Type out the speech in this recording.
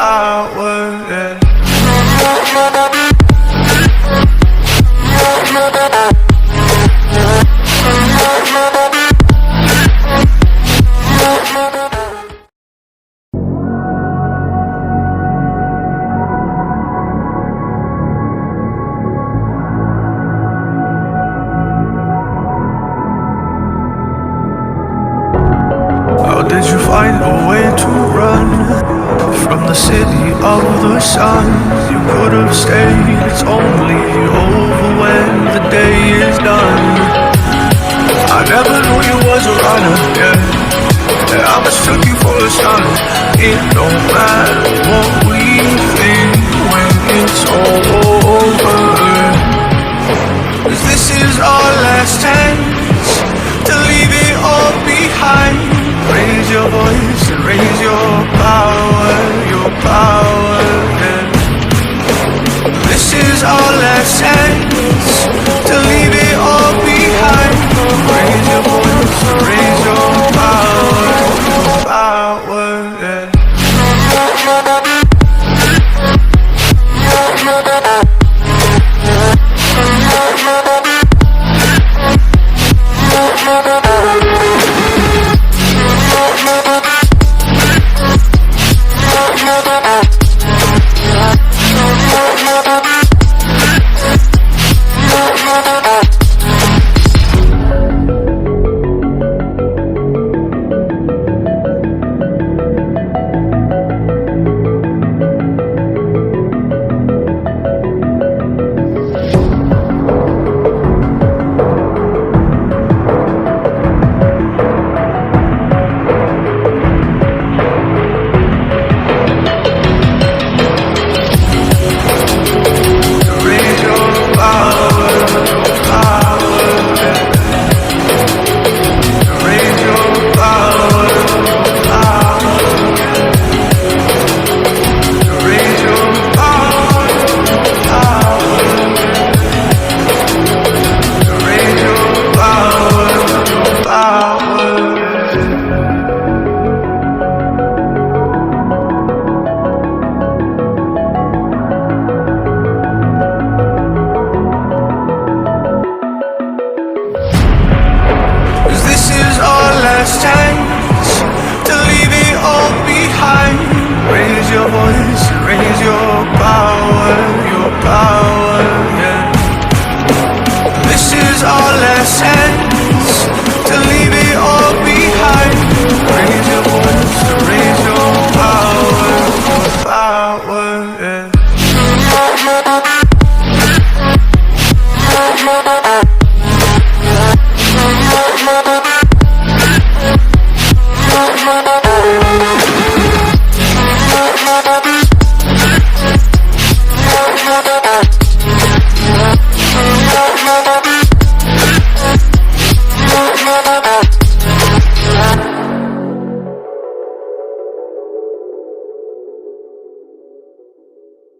power, yeah. How did you find a way to run from the city of the sun? You could have stayed, it's only over when the day is done. I never knew you was a runner, yeah. I mistook you for a son.